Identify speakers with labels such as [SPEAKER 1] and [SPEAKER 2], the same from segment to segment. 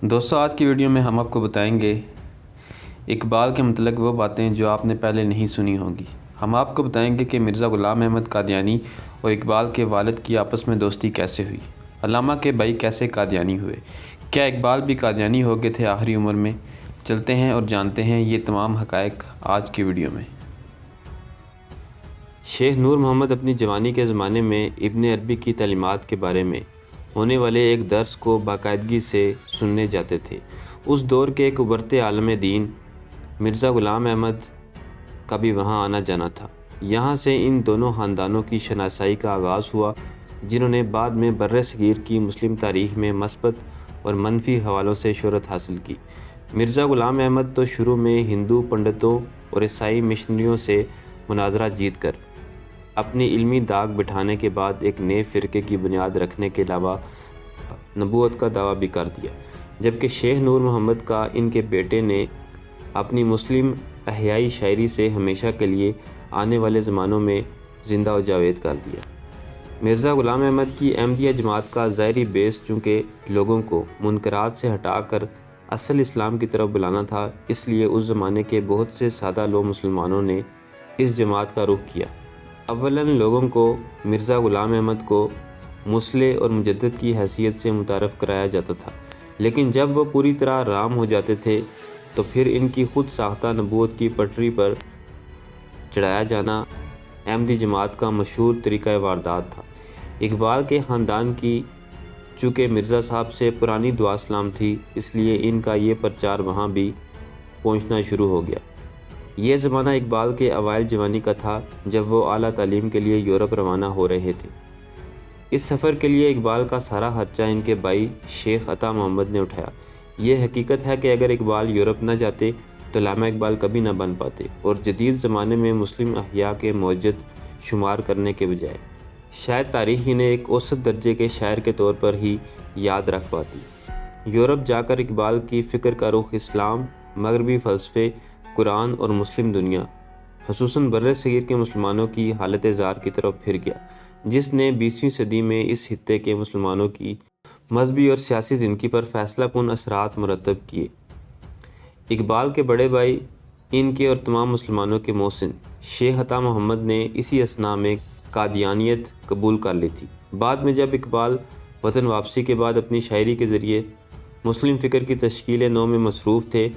[SPEAKER 1] دوستو آج کی ویڈیو میں ہم آپ کو بتائیں گے اقبال کے متعلق وہ باتیں جو آپ نے پہلے نہیں سنی ہوں گی۔ ہم آپ کو بتائیں گے کہ مرزا غلام احمد قادیانی اور اقبال کے والد کی آپس میں دوستی کیسے ہوئی، علامہ کے بھائی کیسے قادیانی ہوئے، کیا اقبال بھی قادیانی ہو گئے تھے آخری عمر میں۔ چلتے ہیں اور جانتے ہیں یہ تمام حقائق آج کی ویڈیو میں۔ شیخ نور محمد اپنی جوانی کے زمانے میں ابن عربی کی تعلیمات کے بارے میں ہونے والے ایک درس کو باقاعدگی سے سننے جاتے تھے۔ اس دور کے ایک ابھرتے عالم دین مرزا غلام احمد کا بھی وہاں آنا جانا تھا۔ یہاں سے ان دونوں خاندانوں کی شناسائی کا آغاز ہوا، جنہوں نے بعد میں بر صغیر کی مسلم تاریخ میں مثبت اور منفی حوالوں سے شہرت حاصل کی۔ مرزا غلام احمد تو شروع میں ہندو پنڈتوں اور عیسائی مشنریوں سے مناظرہ جیت کر اپنی علمی داغ بٹھانے کے بعد ایک نئے فرقے کی بنیاد رکھنے کے علاوہ نبوت کا دعویٰ بھی کر دیا، جبکہ شیخ نور محمد کا ان کے بیٹے نے اپنی مسلم احیائی شاعری سے ہمیشہ کے لیے آنے والے زمانوں میں زندہ و جاوید کر دیا۔ مرزا غلام احمد کی احمدیہ جماعت کا ظاہری بیس چونکہ لوگوں کو منکرات سے ہٹا کر اصل اسلام کی طرف بلانا تھا، اس لیے اس زمانے کے بہت سے سادہ لو مسلمانوں نے اس جماعت کا رخ کیا۔ اولاً لوگوں کو مرزا غلام احمد کو مصلح اور مجدد کی حیثیت سے متعارف کرایا جاتا تھا، لیکن جب وہ پوری طرح رام ہو جاتے تھے تو پھر ان کی خود ساختہ نبوت کی پٹری پر چڑھایا جانا احمدی جماعت کا مشہور طریقہ واردات تھا۔ اقبال کے خاندان کی چونکہ مرزا صاحب سے پرانی دعا اسلام تھی، اس لیے ان کا یہ پرچار وہاں بھی پہنچنا شروع ہو گیا۔ یہ زمانہ اقبال کے اوائل جوانی کا تھا، جب وہ اعلیٰ تعلیم کے لیے یورپ روانہ ہو رہے تھے۔ اس سفر کے لیے اقبال کا سارا خرچہ ان کے بھائی شیخ عطا محمد نے اٹھایا۔ یہ حقیقت ہے کہ اگر اقبال یورپ نہ جاتے تو علامہ اقبال کبھی نہ بن پاتے اور جدید زمانے میں مسلم احیاء کے موجد شمار کرنے کے بجائے شاید تاریخ انہیں ایک اوسط درجے کے شاعر کے طور پر ہی یاد رکھ پاتی۔ یورپ جا کر اقبال کی فکر کا رخ اسلام، مغربی فلسفے، قرآن اور مسلم دنیا، خصوصاً بر صغیر کے مسلمانوں کی حالت زار کی طرف پھر گیا، جس نے 20ویں صدی میں اس خطے کے مسلمانوں کی مذہبی اور سیاسی زندگی پر فیصلہ کن اثرات مرتب کیے۔ اقبال کے بڑے بھائی ان کے اور تمام مسلمانوں کے محسن شیخ عطا محمد نے اسی اثناء میں قادیانیت قبول کر لی تھی۔ بعد میں جب اقبال وطن واپسی کے بعد اپنی شاعری کے ذریعے مسلم فکر کی تشکیل نو میں مصروف تھے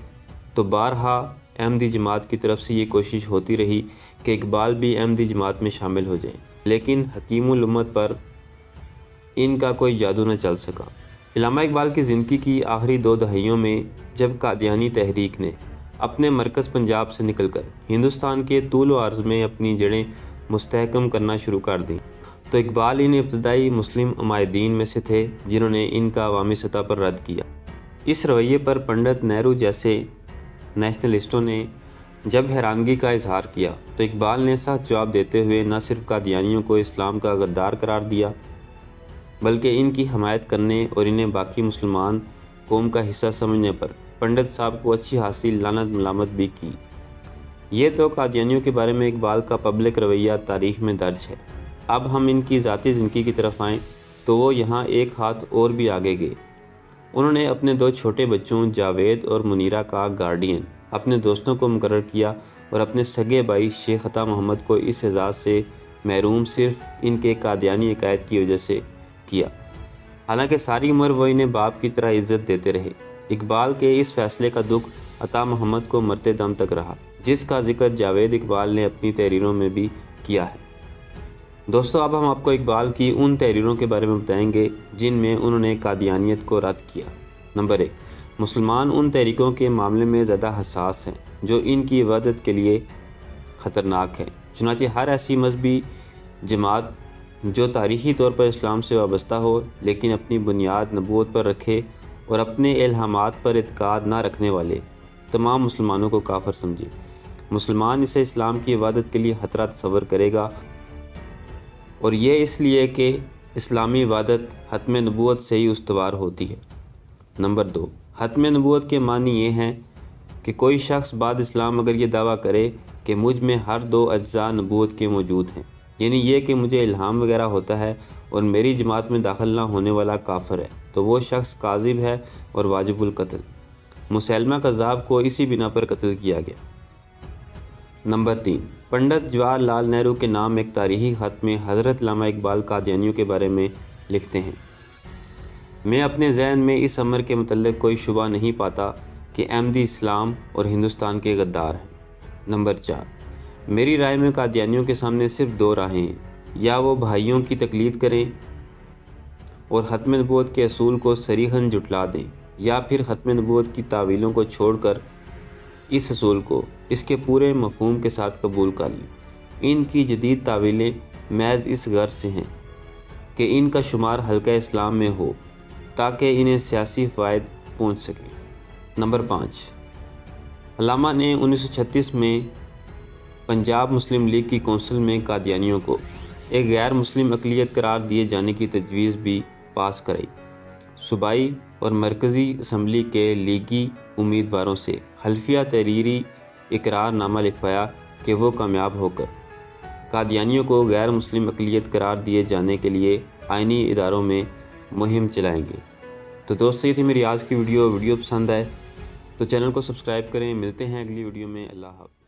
[SPEAKER 1] تو بارہا احمدی جماعت کی طرف سے یہ کوشش ہوتی رہی کہ اقبال بھی احمدی جماعت میں شامل ہو جائیں، لیکن حکیم الامت پر ان کا کوئی جادو نہ چل سکا۔ علامہ اقبال کی زندگی کی آخری 2 دہائیوں میں جب قادیانی تحریک نے اپنے مرکز پنجاب سے نکل کر ہندوستان کے طول و عرض میں اپنی جڑیں مستحکم کرنا شروع کر دیں تو اقبال ان ابتدائی مسلم عمائدین میں سے تھے جنہوں نے ان کا عوامی سطح پر رد کیا۔ اس رویے پر پنڈت نہرو جیسے نیشنلسٹوں نے جب حیرانگی کا اظہار کیا تو اقبال نے سخت جواب دیتے ہوئے نہ صرف قادیانیوں کو اسلام کا غدار قرار دیا بلکہ ان کی حمایت کرنے اور انہیں باقی مسلمان قوم کا حصہ سمجھنے پر پنڈت صاحب کو اچھی خاصی لعنت ملامت بھی کی۔ یہ تو قادیانیوں کے بارے میں اقبال کا پبلک رویہ تاریخ میں درج ہے۔ اب ہم ان کی ذاتی زندگی کی طرف آئیں تو وہ یہاں ایک ہاتھ اور بھی آگے گئے۔ انہوں نے اپنے 2 چھوٹے بچوں جاوید اور منیرہ کا گارڈین اپنے دوستوں کو مقرر کیا اور اپنے سگے بھائی شیخ عطا محمد کو اس اعزاز سے محروم صرف ان کے قادیانی عقائد کی وجہ سے کیا، حالانکہ ساری عمر وہ انہیں باپ کی طرح عزت دیتے رہے۔ اقبال کے اس فیصلے کا دکھ عطا محمد کو مرتے دم تک رہا، جس کا ذکر جاوید اقبال نے اپنی تحریروں میں بھی کیا ہے۔ دوستو اب ہم آپ کو اقبال کی ان تحریروں کے بارے میں بتائیں گے جن میں انہوں نے قادیانیت کو رد کیا۔ نمبر 1، مسلمان ان تحریکوں کے معاملے میں زیادہ حساس ہیں جو ان کی وحدت کے لیے خطرناک ہیں۔ چنانچہ ہر ایسی مذہبی جماعت جو تاریخی طور پر اسلام سے وابستہ ہو لیکن اپنی بنیاد نبوت پر رکھے اور اپنے الہامات پر اعتقاد نہ رکھنے والے تمام مسلمانوں کو کافر سمجھے، مسلمان اسے اسلام کی وحدت کے لیے خطرہ تصور کرے گا، اور یہ اس لیے کہ اسلامی وحدت ختم نبوت سے ہی استوار ہوتی ہے۔ نمبر 2، ختم نبوت کے معنی یہ ہیں کہ کوئی شخص بعد اسلام اگر یہ دعویٰ کرے کہ مجھ میں ہر 2 اجزاء نبوت کے موجود ہیں، یعنی یہ کہ مجھے الہام وغیرہ ہوتا ہے اور میری جماعت میں داخل نہ ہونے والا کافر ہے تو وہ شخص کاذب ہے اور واجب القتل۔ مسیلمہ کذاب کو اسی بنا پر قتل کیا گیا۔ نمبر 3، پنڈت جواہر لال نہرو کے نام ایک تاریخی خط میں حضرت علامہ اقبال قادیانیوں کے بارے میں لکھتے ہیں، میں اپنے ذہن میں اس امر کے متعلق کوئی شبہ نہیں پاتا کہ احمدی اسلام اور ہندوستان کے غدار ہیں۔ نمبر 4، میری رائے میں قادیانیوں کے سامنے صرف 2 راہیں ہیں، یا وہ بھائیوں کی تقلید کریں اور ختم نبوت کے اصول کو صریحاً جھٹلا دیں، یا پھر ختم نبوت کی تعویلوں کو چھوڑ کر اس اصول کو اس کے پورے مفہوم کے ساتھ قبول کر لیں۔ ان کی جدید تعویلیں محض اس غرض سے ہیں کہ ان کا شمار حلقہ اسلام میں ہو تاکہ انہیں سیاسی فوائد پہنچ سکیں۔ نمبر 5، علامہ نے 1936 میں پنجاب مسلم لیگ کی کونسل میں قادیانیوں کو ایک غیر مسلم اقلیت قرار دیے جانے کی تجویز بھی پاس کرائی۔ صوبائی اور مرکزی اسمبلی کے لیگی امیدواروں سے حلفیہ تحریری اقرار نامہ لکھوایا کہ وہ کامیاب ہو کر قادیانیوں کو غیر مسلم اقلیت قرار دیے جانے کے لیے آئینی اداروں میں مہم چلائیں گے۔ تو دوستو، یہ تھی میری آج کی ویڈیو پسند آئے تو چینل کو سبسکرائب کریں۔ ملتے ہیں اگلی ویڈیو میں۔ اللہ حافظ۔